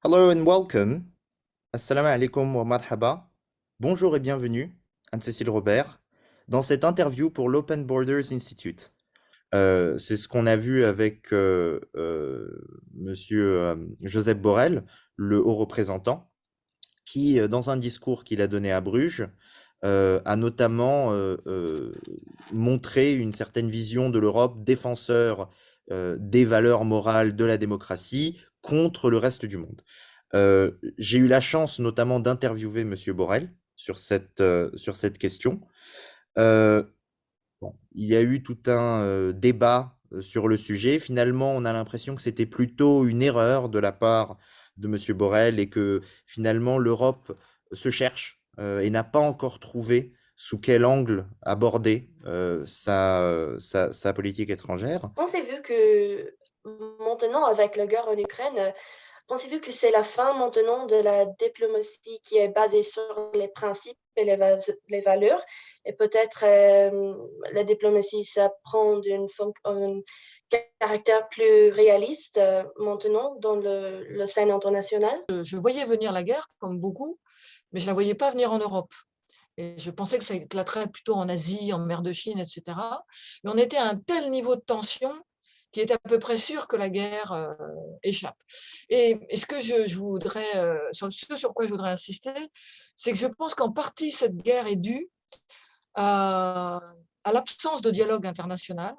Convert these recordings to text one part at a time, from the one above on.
Hello and welcome. Assalamu alaikum wa marhaba. Bonjour et bienvenue, Anne-Cécile Robert, dans cette interview pour l'Open Borders Institute. C'est ce qu'on a vu avec Monsieur Joseph Borrell, le haut représentant, qui, dans un discours qu'il a donné à Bruges, a notamment montré une certaine vision de l'Europe défenseur des valeurs morales de la démocratie contre le reste du monde. J'ai eu la chance notamment d'interviewer Monsieur Borrell sur cette question. Euh, bon, il y a eu tout un débat sur le sujet. Finalement, on a l'impression que c'était plutôt une erreur de la part de Monsieur Borrell et que finalement l'Europe se cherche et n'a pas encore trouvé sous quel angle aborder sa politique étrangère. Pensez-vous que maintenant, avec la guerre en Ukraine, pensez-vous que c'est la fin maintenant de la diplomatie qui est basée sur les principes et les valeurs? Et peut-être la diplomatie, ça prend un caractère plus réaliste maintenant dans le scène international? Je voyais venir la guerre, comme beaucoup, mais je ne la voyais pas venir en Europe. Et je pensais que ça éclaterait plutôt en Asie, en mer de Chine, etc. Mais on était à un tel niveau de tension qu'il était à peu près sûr que la guerre échappe. Et ce que je voudrais, ce sur quoi je voudrais insister, c'est que je pense qu'en partie, cette guerre est due à, à l'absence de dialogue international,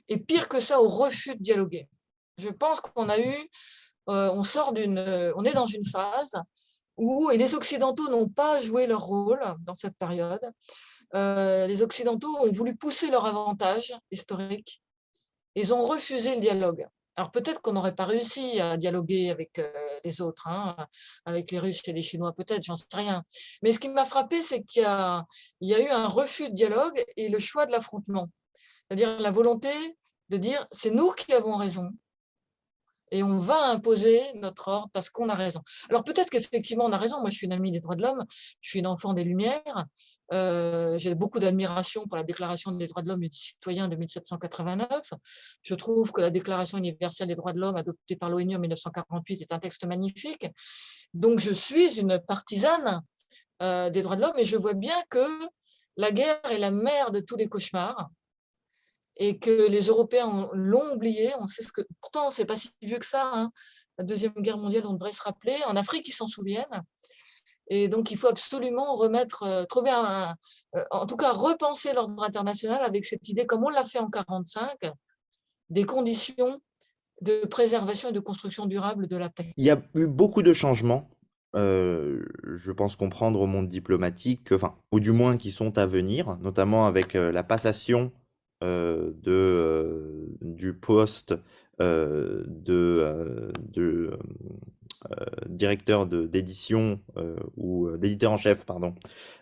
et pire que ça, au refus de dialoguer. Je pense qu'on a eu, on est dans une phase et les Occidentaux n'ont pas joué leur rôle dans cette période. Les Occidentaux ont voulu pousser leur avantage historique. Ils ont refusé le dialogue. Alors peut-être qu'on n'aurait pas réussi à dialoguer avec les autres, hein, avec les Russes et les Chinois, peut-être, j'en sais rien. Mais ce qui m'a frappé, c'est qu'il y a eu un refus de dialogue et le choix de l'affrontement. C'est-à-dire la volonté de dire c'est nous qui avons raison, et on va imposer notre ordre parce qu'on a raison. Alors peut-être qu'effectivement on a raison, moi je suis une amie des droits de l'homme, je suis une enfant des Lumières, j'ai beaucoup d'admiration pour la Déclaration des droits de l'homme et du citoyen de 1789. Je trouve que la Déclaration universelle des droits de l'homme adoptée par l'ONU en 1948 est un texte magnifique. Donc je suis une partisane des droits de l'homme, et je vois bien que la guerre est la mère de tous les cauchemars, et que les Européens l'ont oublié. On sait pourtant, c'est pas si vieux que ça, hein. La Deuxième Guerre mondiale, on devrait se rappeler. En Afrique, ils s'en souviennent. Et donc, il faut absolument trouver en tout cas, repenser l'ordre international avec cette idée, comme on l'a fait en 1945, des conditions de préservation et de construction durable de la paix. Il y a eu beaucoup de changements, je pense comprendre au monde diplomatique, enfin, ou du moins qui sont à venir, notamment avec la passation du poste directeur d'édition ou d'éditeur en chef, pardon,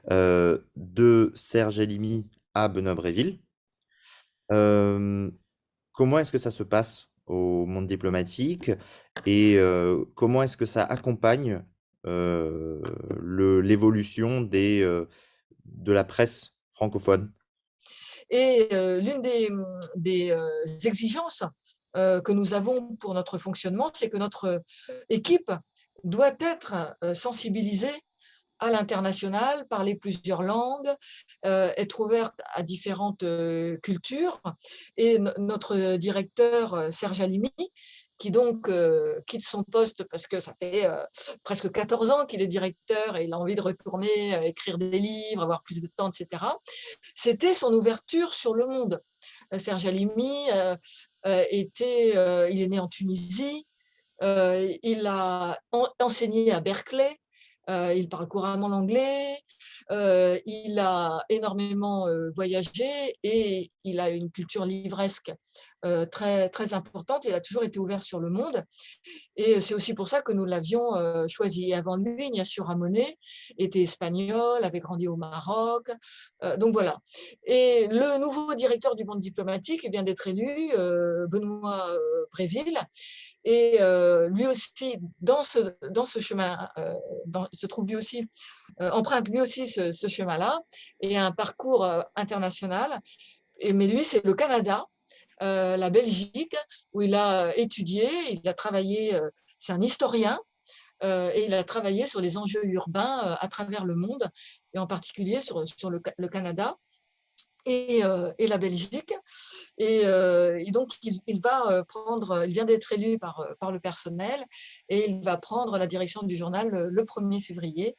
de Serge Elimi à Benoît Bréville. Comment est-ce que ça se passe au monde diplomatique et comment est-ce que ça accompagne l'évolution de la presse francophone? Et l'une des exigences que nous avons pour notre fonctionnement, c'est que notre équipe doit être sensibilisée à l'international, parler plusieurs langues, être ouverte à différentes cultures. Et notre directeur, Serge Halimi, qui donc quitte son poste parce que ça fait presque 14 ans qu'il est directeur et il a envie de retourner écrire des livres, avoir plus de temps, etc. C'était son ouverture sur le monde. Serge Halimi il est né en Tunisie, il a enseigné à Berkeley, il parle couramment l'anglais, il a énormément voyagé et il a une culture livresque très, très importante. Il a toujours été ouvert sur le monde, et c'est aussi pour ça que nous l'avions choisi. Et avant lui, Ignacio Ramonet était espagnol, avait grandi au Maroc. Donc voilà. Et le nouveau directeur du monde diplomatique vient d'être élu, Benoît Bréville. Et lui aussi, dans ce chemin, se trouve lui aussi, emprunte lui aussi ce chemin-là, et a un parcours international. Mais lui, c'est le Canada, la Belgique, où il a étudié, il a travaillé, c'est un historien, et il a travaillé sur les enjeux urbains à travers le monde, et en particulier sur le Canada et la Belgique. Et donc, il vient d'être élu par le personnel, et il va prendre la direction du journal le 1er février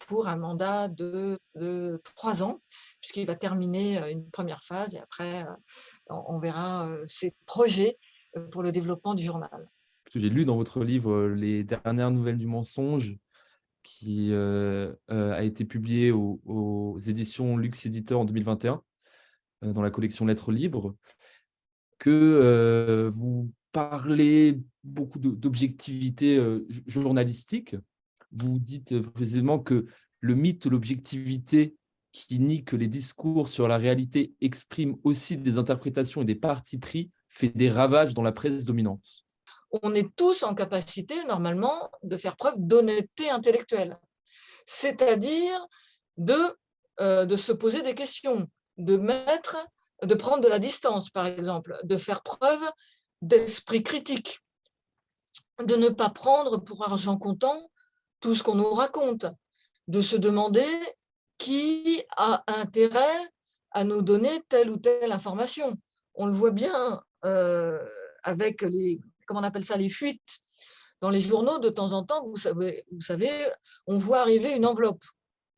pour un mandat de 3 ans, puisqu'il va terminer une première phase, et après, on verra ses projets pour le développement du journal. Parce que j'ai lu dans votre livre Les dernières nouvelles du mensonge, qui a été publié aux éditions Lux Éditeur en 2021, dans la collection Lettres libres, que vous parlez beaucoup d'objectivité journalistique. Vous dites précisément que le mythe de l'objectivité qui nie que les discours sur la réalité expriment aussi des interprétations et des partis pris fait des ravages dans la presse dominante. On est tous en capacité, normalement, de faire preuve d'honnêteté intellectuelle, c'est-à-dire de se poser des questions, de prendre de la distance, par exemple, de faire preuve d'esprit critique, de ne pas prendre pour argent comptant tout ce qu'on nous raconte, de se demander qui a intérêt à nous donner telle ou telle information. On le voit bien avec comment on appelle ça, les fuites. Dans les journaux, de temps en temps, vous savez, on voit arriver une enveloppe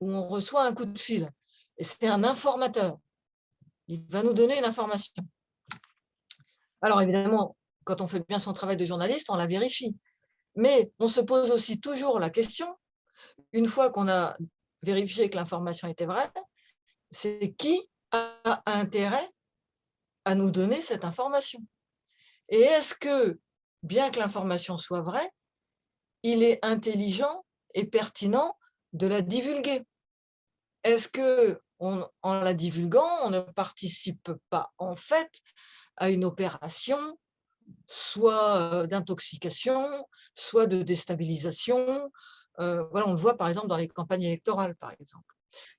où on reçoit un coup de fil. Et c'est un informateur. Il va nous donner une information. Alors évidemment, quand on fait bien son travail de journaliste, on la vérifie. Mais on se pose aussi toujours la question, une fois qu'on a vérifié que l'information était vraie, c'est qui a intérêt à nous donner cette information? Et est-ce que, bien que l'information soit vraie, il est intelligent et pertinent de la divulguer? Est-ce que, en la divulguant, on ne participe pas en fait à une opération soit d'intoxication, soit de déstabilisation? Voilà, on le voit par exemple dans les campagnes électorales, par exemple.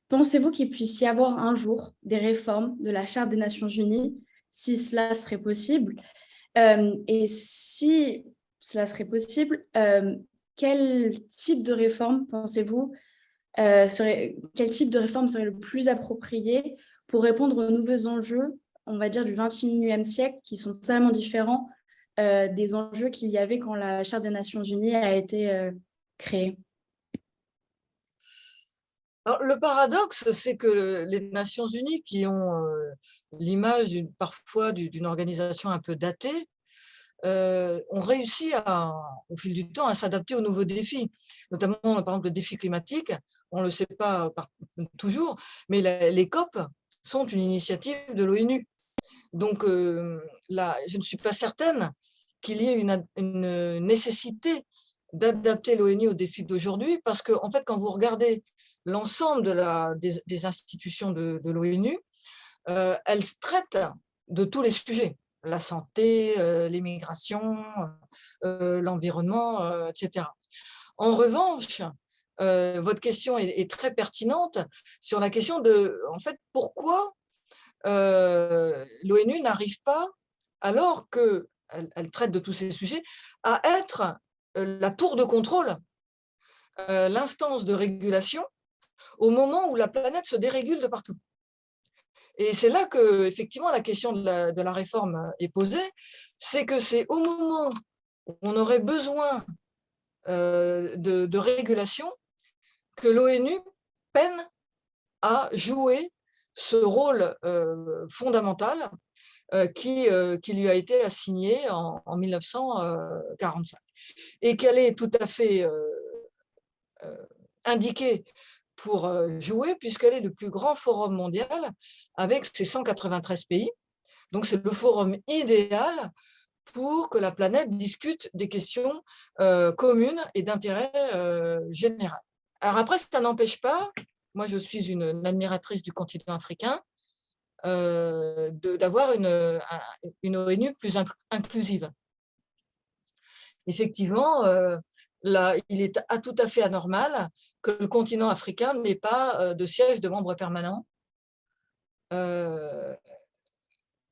Pensez-vous qu'il puisse y avoir un jour des réformes de la Charte des Nations Unies, si cela serait possible? Et si cela serait possible, quel type de réforme, pensez-vous, quel type de réforme serait le plus approprié pour répondre aux nouveaux enjeux, on va dire, du XXIe siècle, qui sont totalement différents des enjeux qu'il y avait quand la Charte des Nations Unies a été créée? Alors, le paradoxe, c'est que les Nations Unies, qui ont l'image parfois d'une organisation un peu datée, ont réussi au fil du temps à s'adapter aux nouveaux défis, notamment par exemple le défi climatique. On ne le sait pas toujours, mais les COP sont une initiative de l'ONU. Donc là, je ne suis pas certaine qu'il y ait une nécessité d'adapter l'ONU aux défis d'aujourd'hui, parce que en fait, quand vous regardez l'ensemble des institutions de l'ONU, elles traitent de tous les sujets, la santé, les migrations, l'environnement, etc. En revanche, votre question est très pertinente sur la question de, en fait, pourquoi l'ONU n'arrive pas, alors qu'elle traite de tous ces sujets, à être la tour de contrôle, l'instance de régulation, au moment où la planète se dérégule de partout. Et c'est là que, effectivement, la question de la réforme est posée, c'est que c'est au moment où on aurait besoin de régulation que l'ONU peine à jouer ce rôle fondamental qui lui a été assigné en 1945, et qu'elle est tout à fait indiquée pour jouer, puisqu'elle est le plus grand forum mondial avec ses 193 pays. Donc, c'est le forum idéal pour que la planète discute des questions communes et d'intérêt général. Alors après, ça n'empêche pas, moi je suis une admiratrice du continent africain, d'avoir une ONU plus inclusive. Effectivement, là, il est tout à fait anormal que le continent africain n'ait pas de siège de membre permanent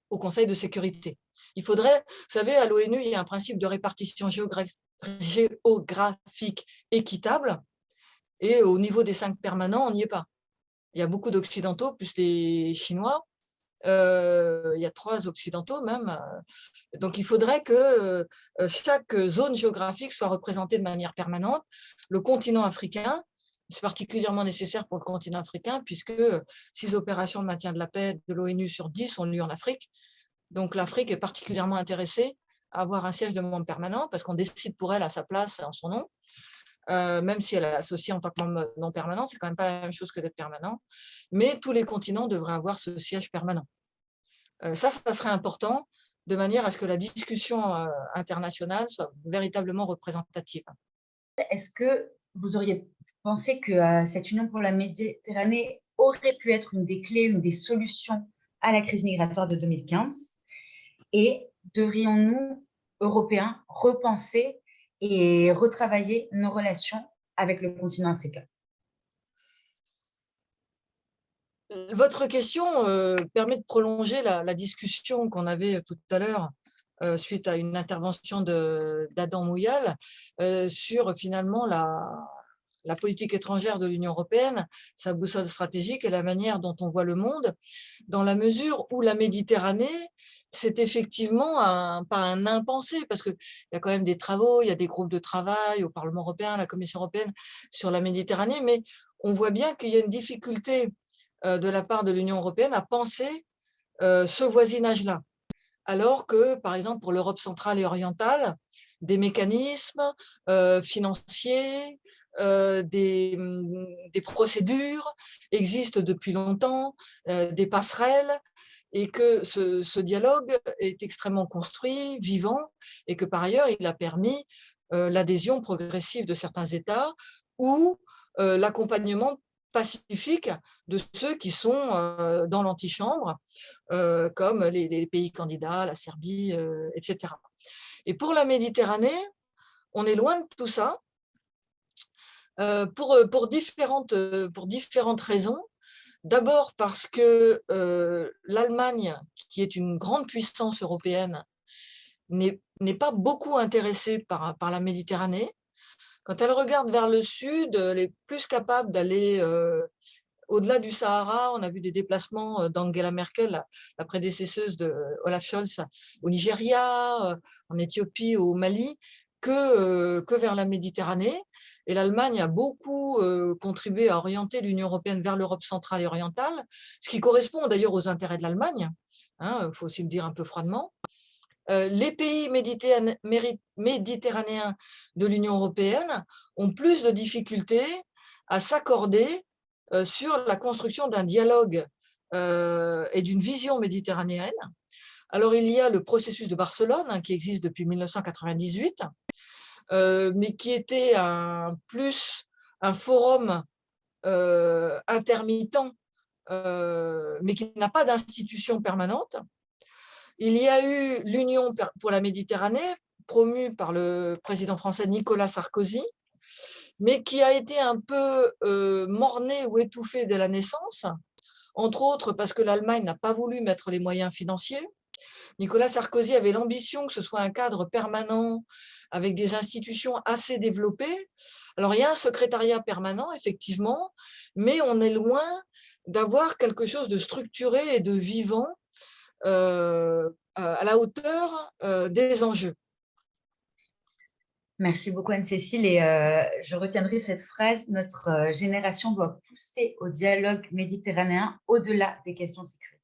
au Conseil de sécurité. Il faudrait, vous savez, à l'ONU, il y a un principe de répartition géographique équitable. Et au niveau des 5 permanents, on n'y est pas. Il y a beaucoup d'Occidentaux, plus les Chinois. Il y a 3 Occidentaux même. Donc, il faudrait que chaque zone géographique soit représentée de manière permanente. Le continent africain, c'est particulièrement nécessaire pour le continent africain, puisque 6 opérations de maintien de la paix de l'ONU sur 10 ont lieu en Afrique. Donc, l'Afrique est particulièrement intéressée à avoir un siège de membre permanent, parce qu'on décide pour elle à sa place, en son nom. Même si elle est associée en tant que membre non permanent, c'est quand même pas la même chose que d'être permanent. Mais tous les continents devraient avoir ce siège permanent. Ça serait important, de manière à ce que la discussion internationale soit véritablement représentative. Est-ce que vous auriez pensé que cette Union pour la Méditerranée aurait pu être une des clés, une des solutions à la crise migratoire de 2015? Et devrions-nous, Européens, repenser et retravailler nos relations avec le continent africain? Votre question permet de prolonger la discussion qu'on avait tout à l'heure suite à une intervention d'Adam Mouyal sur finalement la politique étrangère de l'Union européenne, sa boussole stratégique et la manière dont on voit le monde, dans la mesure où la Méditerranée, c'est effectivement pas un impensé, parce qu'il y a quand même des travaux, il y a des groupes de travail au Parlement européen, la Commission européenne sur la Méditerranée, mais on voit bien qu'il y a une difficulté de la part de l'Union européenne à penser ce voisinage-là. Alors que, par exemple, pour l'Europe centrale et orientale, des mécanismes financiers, des procédures existent depuis longtemps, des passerelles, et que ce dialogue est extrêmement construit, vivant, et que par ailleurs, il a permis l'adhésion progressive de certains États ou l'accompagnement pacifique de ceux qui sont dans l'antichambre, comme les pays candidats, la Serbie, etc. Et pour la Méditerranée, on est loin de tout ça, pour différentes raisons. D'abord parce que l'Allemagne, qui est une grande puissance européenne, n'est pas beaucoup intéressée par la Méditerranée. Quand elle regarde vers le sud, elle est plus capable d'aller au-delà du Sahara. On a vu des déplacements d'Angela Merkel, la prédécesseuse de Olaf Scholz, au Nigeria, en Éthiopie, au Mali, que vers la Méditerranée. Et l'Allemagne a beaucoup contribué à orienter l'Union européenne vers l'Europe centrale et orientale, ce qui correspond d'ailleurs aux intérêts de l'Allemagne, il faut aussi le dire un peu froidement. Les pays méditerranéens de l'Union européenne ont plus de difficultés à s'accorder sur la construction d'un dialogue et d'une vision méditerranéenne. Alors, il y a le processus de Barcelone qui existe depuis 1998, mais qui était un forum intermittent, mais qui n'a pas d'institution permanente. Il y a eu l'Union pour la Méditerranée, promue par le président français Nicolas Sarkozy, mais qui a été un peu mornée ou étouffée dès la naissance, entre autres parce que l'Allemagne n'a pas voulu mettre les moyens financiers. Nicolas Sarkozy avait l'ambition que ce soit un cadre permanent avec des institutions assez développées. Alors, il y a un secrétariat permanent, effectivement, mais on est loin d'avoir quelque chose de structuré et de vivant à la hauteur des enjeux. Merci beaucoup Anne-Cécile, et je retiendrai cette phrase: notre génération doit pousser au dialogue méditerranéen au-delà des questions sécuritaires.